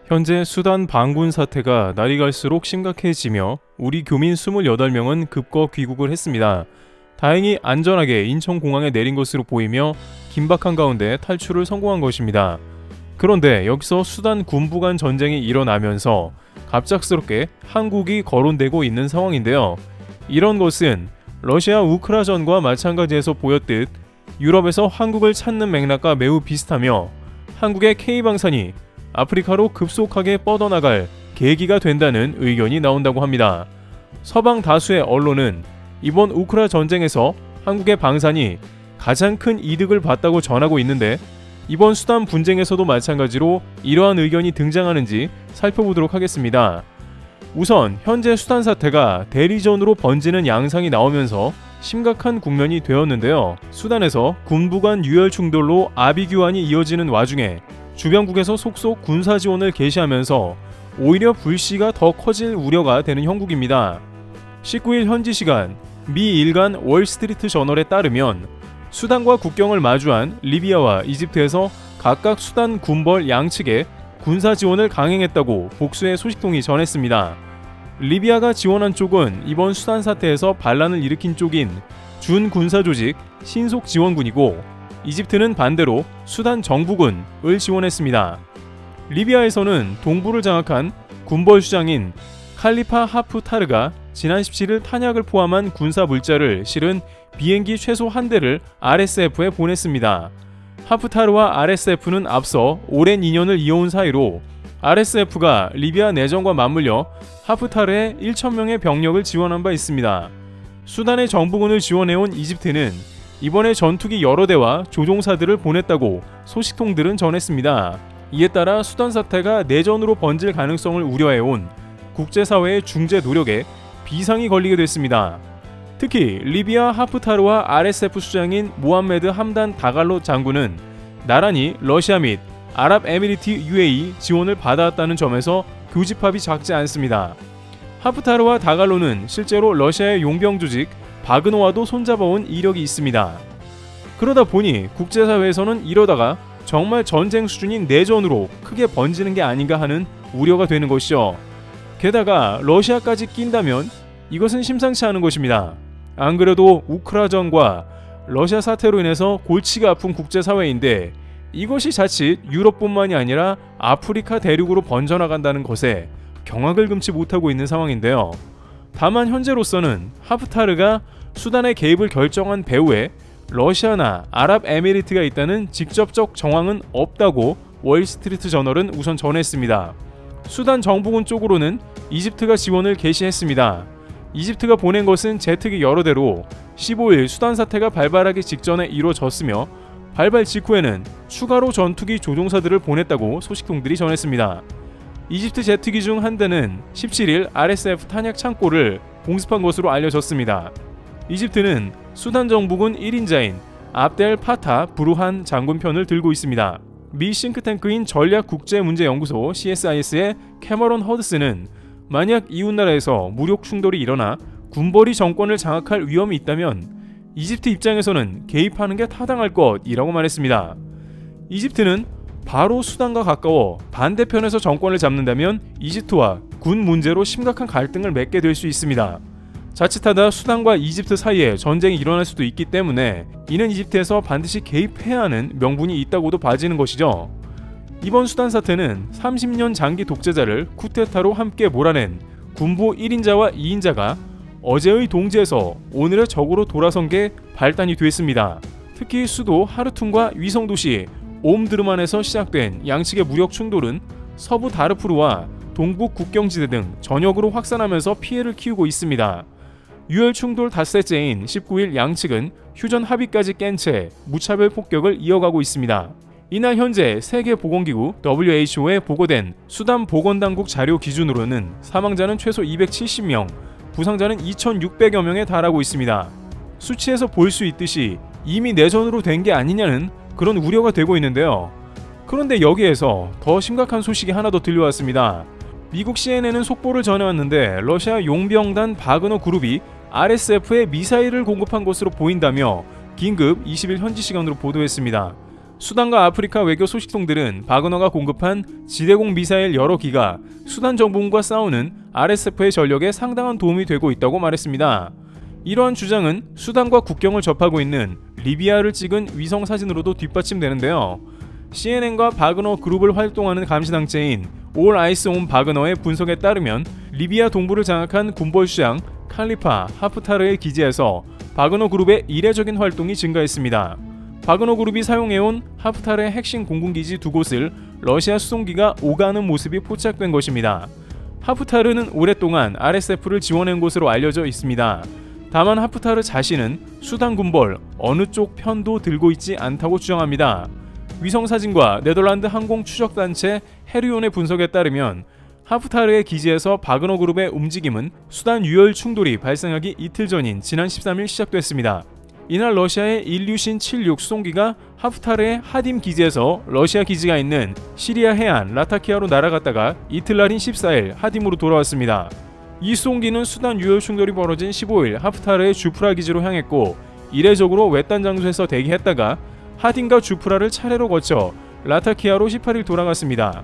현재 수단 반군 사태가 날이 갈수록 심각해지며 우리 교민 28명은 급거 귀국을 했습니다. 다행히 안전하게 인천공항에 내린 것으로 보이며 긴박한 가운데 탈출을 성공한 것입니다. 그런데 여기서 수단 군부 간 전쟁이 일어나면서 갑작스럽게 한국이 거론되고 있는 상황인데요. 이런 것은 러시아 우크라전과 마찬가지에서 보였듯 유럽에서 한국을 찾는 맥락과 매우 비슷하며 한국의 K방산이 아프리카로 급속하게 뻗어나갈 계기가 된다는 의견이 나온다고 합니다. 서방 다수의 언론은 이번 우크라 전쟁에서 한국의 방산이 가장 큰 이득을 봤다고 전하고 있는데 이번 수단 분쟁에서도 마찬가지로 이러한 의견이 등장하는지 살펴보도록 하겠습니다. 우선 현재 수단 사태가 대리전으로 번지는 양상이 나오면서 심각한 국면이 되었는데요. 수단에서 군부 간 유혈 충돌로 아비규환이 이어지는 와중에 주변국에서 속속 군사 지원을 개시하면서 오히려 불씨가 더 커질 우려가 되는 형국입니다. 19일 현지 시간 미 일간 월스트리트 저널에 따르면 수단과 국경을 마주한 리비아와 이집트에서 각각 수단 군벌 양측에 군사 지원을 강행했다고 복수의 소식통이 전했습니다. 리비아가 지원한 쪽은 이번 수단 사태에서 반란을 일으킨 쪽인 준군사 조직 신속지원군이고 이집트는 반대로 수단 정부군을 지원했습니다. 리비아에서는 동부를 장악한 군벌 수장인 칼리파 하프타르가 지난 17일 탄약을 포함한 군사 물자를 실은 비행기 최소 한 대를 RSF에 보냈습니다. 하프타르와 RSF는 앞서 오랜 인연을 이어온 사이로 RSF가 리비아 내전과 맞물려 하프타르의 1,000명의 병력을 지원한 바 있습니다. 수단의 정부군을 지원해온 이집트는 이번에 전투기 여러 대와 조종사들을 보냈다고 소식통들은 전했습니다. 이에 따라 수단 사태가 내전으로 번질 가능성을 우려해온 국제사회의 중재 노력에 비상이 걸리게 됐습니다. 특히 리비아 하프타르와 RSF 수장인 모함메드 함단 다갈로 장군은 나란히 러시아 및 아랍에미리트 UAE 지원을 받아왔다는 점에서 교집합이 작지 않습니다. 하프타르와 다갈로는 실제로 러시아의 용병 조직 바그노와도 손잡아온 이력이 있습니다. 그러다 보니 국제사회에서는 이러다가 정말 전쟁 수준인 내전으로 크게 번지는 게 아닌가 하는 우려가 되는 것이죠. 게다가 러시아까지 낀다면 이것은 심상치 않은 것입니다. 안 그래도 우크라전과 러시아 사태로 인해서 골치가 아픈 국제사회인데 이것이 자칫 유럽뿐만이 아니라 아프리카 대륙으로 번져나간다는 것에 경악을 금치 못하고 있는 상황인데요. 다만 현재로서는 하프타르가 수단의 개입을 결정한 배후에 러시아나 아랍에미리트가 있다는 직접적 정황은 없다고 월스트리트 저널은 우선 전했습니다. 수단 정부군 쪽으로는 이집트가 지원을 개시했습니다. 이집트가 보낸 것은 제트기 여러 대로 15일 수단 사태가 발발하기 직전에 이루어졌으며 발발 직후에는 추가로 전투기 조종사들을 보냈다고 소식통들이 전했습니다. 이집트 제트기 중 한 대는 17일 RSF 탄약 창고를 공습한 것으로 알려졌습니다. 이집트는 수단 정부군 1인자인 압델 파타 부르한 장군 편을 들고 있습니다. 미 싱크탱크인 전략국제문제연구소 CSIS의 캐머런 허드스는 만약 이웃나라에서 무력 충돌이 일어나 군벌이 정권을 장악할 위험이 있다면 이집트 입장에서는 개입하는 게 타당할 것이라고 말했습니다. 이집트는 바로 수단과 가까워 반대편에서 정권을 잡는다면 이집트와 군 문제로 심각한 갈등을 맺게 될 수 있습니다. 자칫하다 수단과 이집트 사이에 전쟁이 일어날 수도 있기 때문에 이는 이집트에서 반드시 개입해야 하는 명분이 있다고도 봐지는 것이죠. 이번 수단 사태는 30년 장기 독재자를 쿠데타로 함께 몰아낸 군부 1인자와 2인자가 어제의 동지에서 오늘의 적으로 돌아선 게 발단이 됐습니다. 특히 수도 하르툼과 위성도시 옴드르만에서 시작된 양측의 무력 충돌은 서부 다르푸르와 동북 국경지대 등 전역으로 확산하면서 피해를 키우고 있습니다. 유혈 충돌 닷새째인 19일 양측은 휴전 합의까지 깬 채 무차별 폭격을 이어가고 있습니다. 이날 현재 세계보건기구 WHO에 보고된 수단 보건당국 자료 기준으로는 사망자는 최소 270명, 부상자는 2,600여 명에 달하고 있습니다. 수치에서 볼 수 있듯이 이미 내전으로 된 게 아니냐는 그런 우려가 되고 있는데요. 그런데 여기에서 더 심각한 소식이 하나 더 들려왔습니다. 미국 CNN은 속보를 전해왔는데 러시아 용병단 바그너 그룹이 RSF에 미사일을 공급한 것으로 보인다며 긴급 20일 현지 시간으로 보도했습니다. 수단과 아프리카 외교 소식통들은 바그너가 공급한 지대공 미사일 여러 기가 수단 정부군과 싸우는 RSF의 전력에 상당한 도움이 되고 있다고 말했습니다. 이러한 주장은 수단과 국경을 접하고 있는 리비아를 찍은 위성 사진으로도 뒷받침되는데요. CNN과 바그너 그룹을 활동하는 감시단체인 All Eyes on 바그너의 분석에 따르면 리비아 동부를 장악한 군벌주장 칼리파 하프타르의 기지에서 바그너 그룹의 이례적인 활동이 증가했습니다. 바그너 그룹이 사용해온 하프타르의 핵심 공군기지 두 곳을 러시아 수송기가 오가는 모습이 포착된 것입니다. 하프타르는 오랫동안 RSF를 지원한 것으로 알려져 있습니다. 다만 하프타르 자신은 수단 군벌 어느 쪽 편도 들고 있지 않다고 주장합니다. 위성사진과 네덜란드 항공 추적단체 헤르온의 분석에 따르면 하프타르의 기지에서 바그너 그룹의 움직임은 수단 유혈 충돌이 발생하기 이틀 전인 지난 13일 시작됐습니다. 이날 러시아의 일류신 76 수송기가 하프타르의 하딤 기지에서 러시아 기지가 있는 시리아 해안 라타키아로 날아갔다가 이틀날인 14일 하딤으로 돌아왔습니다. 이 수송기는 수단 유혈 충돌이 벌어진 15일 하프타르의 주프라 기지로 향했고 이례적으로 외딴 장소에서 대기했다가 하딤과 주프라를 차례로 거쳐 라타키아로 18일 돌아갔습니다.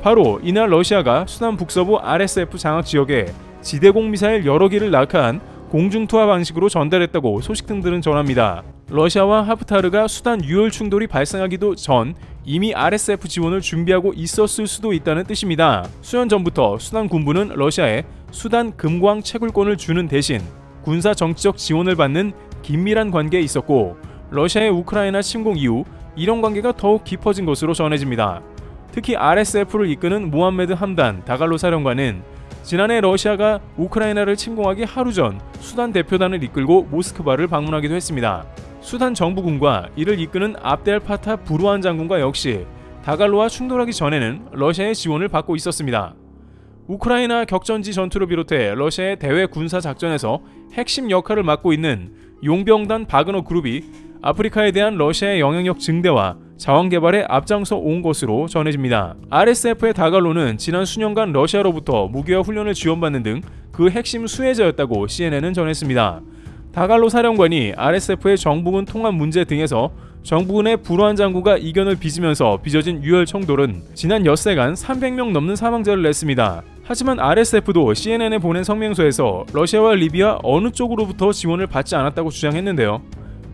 바로 이날 러시아가 수단 북서부 RSF 장악 지역에 지대공 미사일 여러 기를 낙하한 공중투하 방식으로 전달했다고 소식통들은 전합니다. 러시아와 하프타르가 수단 유혈 충돌이 발생하기도 전 이미 RSF 지원을 준비하고 있었을 수도 있다는 뜻입니다. 수년 전부터 수단 군부는 러시아에 수단 금광 채굴권을 주는 대신 군사 정치적 지원을 받는 긴밀한 관계에 있었고 러시아의 우크라이나 침공 이후 이런 관계가 더욱 깊어진 것으로 전해집니다. 특히 RSF를 이끄는 모함메드 함단 다갈로 사령관은 지난해 러시아가 우크라이나를 침공하기 하루 전 수단 대표단을 이끌고 모스크바를 방문하기도 했습니다. 수단 정부군과 이를 이끄는 압델 파타 부르한 장군과 역시 다갈로와 충돌하기 전에는 러시아의 지원을 받고 있었습니다. 우크라이나 격전지 전투를 비롯해 러시아의 대외 군사 작전에서 핵심 역할을 맡고 있는 용병단 바그너 그룹이 아프리카에 대한 러시아의 영향력 증대와 자원 개발에 앞장서 온 것으로 전해집니다. RSF의 다갈로는 지난 수년간 러시아로부터 무기와 훈련을 지원받는 등 그 핵심 수혜자였다고 CNN은 전했습니다. 다갈로 사령관이 RSF의 정부군 통합 문제 등에서 정부군의 불우한 장군과 이견을 빚으면서 빚어진 유혈 충돌은 지난 엿새간 300명 넘는 사망자를 냈습니다. 하지만 RSF도 CNN에 보낸 성명서에서 러시아와 리비아 어느 쪽으로부터 지원을 받지 않았다고 주장했는데요.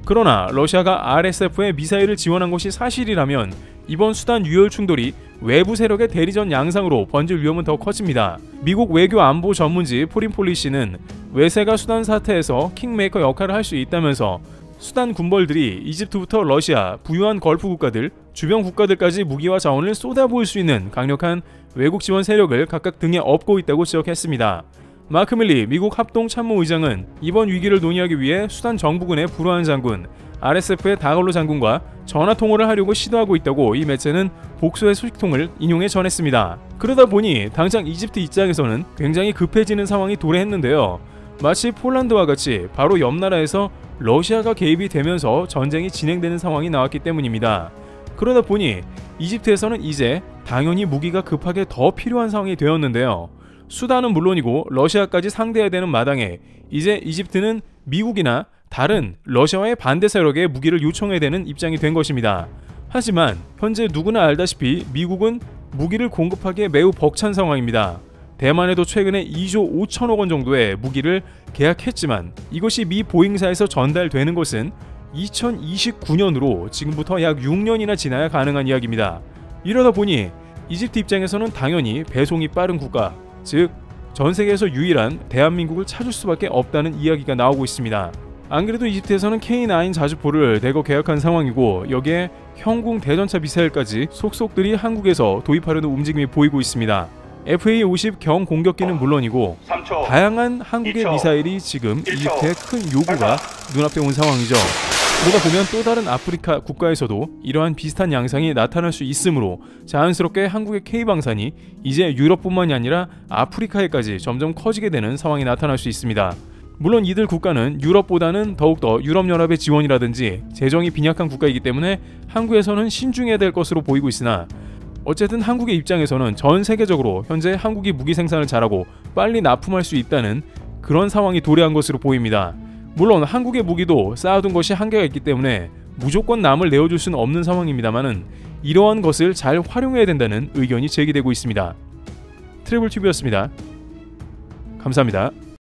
그러나 러시아가 RSF에 미사일을 지원한 것이 사실이라면 이번 수단 유혈 충돌이 외부 세력의 대리전 양상으로 번질 위험은 더 커집니다. 미국 외교 안보 전문지 포린폴리시는 외세가 수단 사태에서 킹메이커 역할을 할 수 있다면서 수단 군벌들이 이집트부터 러시아, 부유한 걸프 국가들, 주변 국가들까지 무기와 자원을 쏟아부을 수 있는 강력한 외국 지원 세력을 각각 등에 업고 있다고 지적했습니다. 마크 밀리 미국 합동참모의장은 이번 위기를 논의하기 위해 수단 정부군의 불우한 장군, RSF의 다갈로 장군과 전화통화를 하려고 시도하고 있다고 이 매체는 복수의 소식통을 인용해 전했습니다. 그러다 보니 당장 이집트 입장에서는 굉장히 급해지는 상황이 도래했는데요. 마치 폴란드와 같이 바로 옆 나라에서 러시아가 개입이 되면서 전쟁이 진행되는 상황이 나왔기 때문입니다. 그러다 보니 이집트에서는 이제 당연히 무기가 급하게 더 필요한 상황이 되었는데요. 수단은 물론이고 러시아까지 상대해야 되는 마당에 이제 이집트는 미국이나 다른 러시아와의 반대 세력에 무기를 요청해야 되는 입장이 된 것입니다. 하지만 현재 누구나 알다시피 미국은 무기를 공급하기에 매우 벅찬 상황입니다. 대만에도 최근에 2조 5천억 원 정도의 무기를 계약했지만 이것이 미 보잉사에서 전달되는 것은 2029년으로 지금부터 약 6년이나 지나야 가능한 이야기입니다. 이러다 보니 이집트 입장에서는 당연히 배송이 빠른 국가, 즉 전 세계에서 유일한 대한민국을 찾을 수밖에 없다는 이야기가 나오고 있습니다. 안 그래도 이집트에서는 K9 자주포를 대거 계약한 상황이고 여기에 형궁 대전차 미사일까지 속속들이 한국에서 도입하려는 움직임이 보이고 있습니다. FA-50 경공격기는 물론이고 3초, 다양한 한국의 2초, 미사일이 지금 1초, 이집트의 큰 요구가 눈앞에 온 상황이죠. 그러다 보면 또 다른 아프리카 국가에서도 이러한 비슷한 양상이 나타날 수 있으므로 자연스럽게 한국의 K방산이 이제 유럽뿐만이 아니라 아프리카에까지 점점 커지게 되는 상황이 나타날 수 있습니다. 물론 이들 국가는 유럽보다는 더욱더 유럽연합의 지원이라든지 재정이 빈약한 국가이기 때문에 한국에서는 신중해야 될 것으로 보이고 있으나 어쨌든 한국의 입장에서는 전 세계적으로 현재 한국이 무기 생산을 잘하고 빨리 납품할 수 있다는 그런 상황이 도래한 것으로 보입니다. 물론 한국의 무기도 쌓아둔 것이 한계가 있기 때문에 무조건 남을 내어줄 수는 없는 상황입니다만은 이러한 것을 잘 활용해야 된다는 의견이 제기되고 있습니다. 트래블튜브였습니다. 감사합니다.